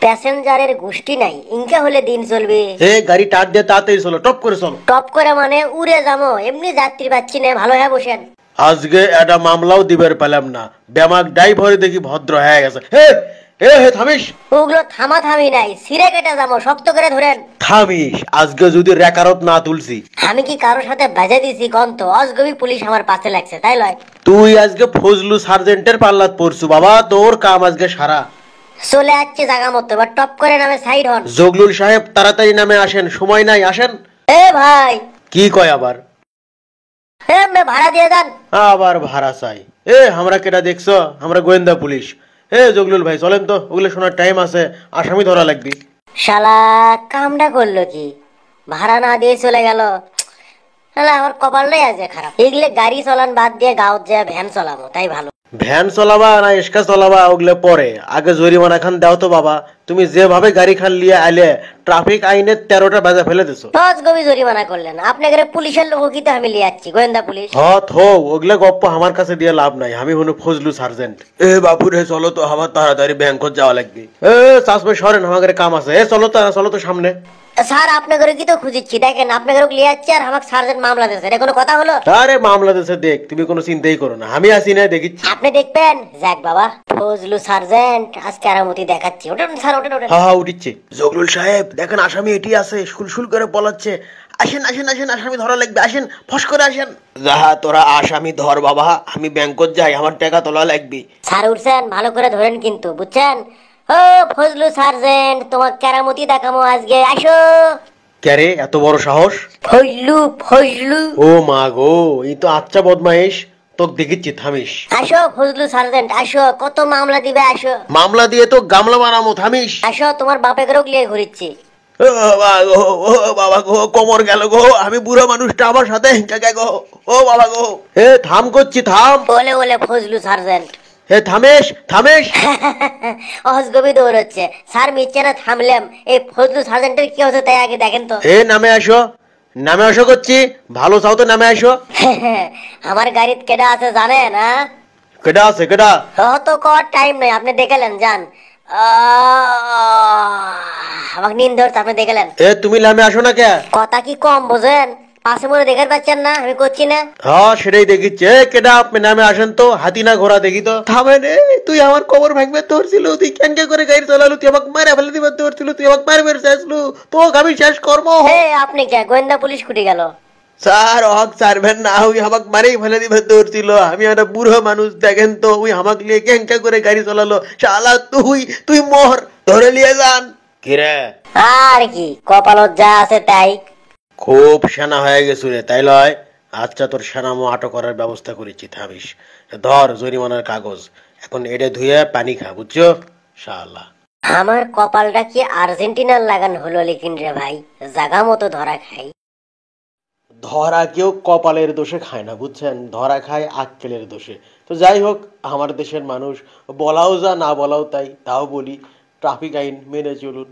প্যাসেঞ্জারের গোষ্ঠী নাই, ইনকা হলে দিন চলবে। গাড়ি টাট দিয়ে তাড়াতাড়ি চলো, টপ করে চলো। টপ করে মানে উড়ে যাবো? এমনি যাত্রী পাচ্ছি না, ভালো হয়ে বসেন। আজকে একটা মামলাও দিবার পেলাম না, ব্যামাক ড্রাইভারে দেখি ভদ্র হয়ে গেছে। থামিস। ওগুলো থামা থামি নাই, সিরে কেটে যাবো, শক্ত করে ধরেন। থামিস, আজকে যদি রেকারত না তুলছি। আমি কি কারোর সাথে বাজে দিছি কন্ত? অজগবি পুলিশ আমার পাশে লাগছে, তাই লয়? তুই আজকে ফজলু সার্জেন্টের পাল্লাত পড়ছু বাবা, তোর কাম আজকে সারা। চলে যাচ্ছে জায়গা মতো, এবার টপ করে নামে সাইড হন। জগলুল সাহেব তাড়াতাড়ি নামে আসেন, সময় নাই, আসেন। ভাই কি কয় আবার? ভাড়া দিয়ে দেন। আবার ভাড়া চাই? আমরা কেটা দেখছো? আমরা গোয়েন্দা পুলিশ। জগলুল ভাই চলেন তো, ওগুলো শোনার টাইম আছে, আসামি ধরা লাগবে। শালা কামটা করলো কি, ভাড়া না দিয়ে চলে গেল। শালা আমার কপালটাই আছে খারাপ। এগুলো গাড়ি চালান বাদ দিয়ে গাঁত যায় ভ্যান চালাবো, তাই ভালো। ভ্যান চলাবা না এসকা চলাবা ওগুলো পরে, আগে জরিমানা খান দাও তো বাবা। তুমি যেভাবে গাড়ি খান লিয়ে আইলে ট্রাফিক আইনের 13টা বাজা ফেলে দিছো। গবি জরিমানা করলেন আপনি, পুলিশের লোক কি তো আমি লিয়ে যাচ্ছি, গোয়েন্দা পুলিশ। ওগুলা গপ্প আমার কাছে দিয়ে লাভ নাই, আমি হলো ফজলু সার্জেন্ট। বাবু রে চলো তো, আমার তাড়াতাড়ি ব্যাংকত যাওয়া লাগবে। চাষবে সরেন, আমার কাম আছে। চলো তো সামনে। স্যার আপনাদের কি তো খুঁজিচ্ছি, দেখেন আপনাদের লিয়ে যাচ্ছি আর আমাকে সার্জেন্ট মামলা দিয়েছে, এটা কোনো কথা হলো? আরে মামলা দিয়েছে দেখ, তুমি কোনো চিন্তাই করো না, আমি আসি না, দেখিচ্ছি। আপনি দেখবেন। যাক বাবা, ফজলু সার্জেন্ট আজকে আরামতি দেখাচ্ছি। ওটা স্যার, ওটা উঠিচ্ছে। জগলুল সাহেব দেখেন, আসামি এটি আছে, শুল করে পলাচ্ছে। আসেন আসেন আসেন, আসামি ধরা লাগবে, আসেন, ফস করে আসেন। যাহা তোরা আসামি ধর বাবা, আমি ব্যাংকত যাই, আমার টাকা তোলা লাগবে। স্যার উঠছেন, ভালো করে ধরেন কিন্তু, বুঝছেন? ও ফজলু সার্জেন্ট, তোমার কেরামতি দেখামো আজকে, আসো। ক্যারে এত বড় সাহস? ফজলু ও মা গো, এই তো আচ্ছা বদমাইশ, তোকে দেখিচ্ছি, থামিস। আসো ফজলু সার্জেন্ট, আসো, কত মামলা দিবে, আসো। মামলা দিয়ে তো গামলা বানামো, থামিস। আসো, তোমার বাপের লিয়ে ঘুরিচ্ছি। ও বাবা গো, কোমর গেল গো, আমি বুড়ো মানুষটা আমার সাথে গো, ও বাবা গো। থাম করছি, থাম। বলে বলে ফজলু সার্জেন্ট। থামেশ। অজগবি দৌড়চ্ছে। স্যার মিচ্ছে না থামলাম, এই ফজলু সার্জেন্টের কি হচ্ছে তাই আগে দেখেন তো। নামে আসো করছি, ভালো চাও তো নামে আসো। আমার গাড়িতে কেডা আছে জানেন? কেডা আছে? কেডা? তো কর টাইম নেই, আপনি দেখেলেন, যান। আমাকে নিন ধরছে, আপনি দেখেলেন। তুমি নামে আসো না কে? কথা কি কম বোঝেন? পাশে মনে দেখে পাচ্ছেন না আমি করছি না? সেটাই দেখিচ্ছে। কেডা আপনি নামে আসেন তো, হাতি না ঘোড়া দেখি তো। থামে রে, তুই আমার কবর ভাঙবে ধরছিল, তুই কেন করে গাড়ি চালালু, তুই আমাকে মারা ফেলে দিবে ধরছিল, তুই আমাকে মারবে চাইছিলু, তোকে আমি শেষ করবো। আপনি কে গোয়েন্দা পুলিশ কুটি গেল? স্যার ছাড়বেন না, ওই আমাকে মারেই ফেলে দিবে ধরছিল, আমি একটা বুড়ো মানুষ, দেখেন তো ওই আমাকে নিয়ে ক্যাঙ্কা করে গাড়ি চালালো। শালা তুই মোর ধরে নিয়ে যান। কিরে? আর কি কপালত যা আছে তাই। খুব সেনা হয়ে গেছু রে, তাই লয়? আচ্ছা, তোর সেনামো আটক করার ব্যবস্থা করেছি, থামিস। ধর জরিমানার কাগজ, এখন এটা ধুয়ে পানি খা, বুঝছো? শালা আমার কপালটা কি আর্জেন্টিনার লাগান হলো লেকিন রে ভাই, জাগা মতো ধরা খাই। ধরা কেউ কপালের দোষে খায় না, বুঝছেন? ধরা খায় আক্কেলের দোষে। তো যাই হোক, আমার দেশের মানুষ, বলাও যা না বলাও তাই, তাও বলি, ট্রাফিক আইন মেনে চলুন।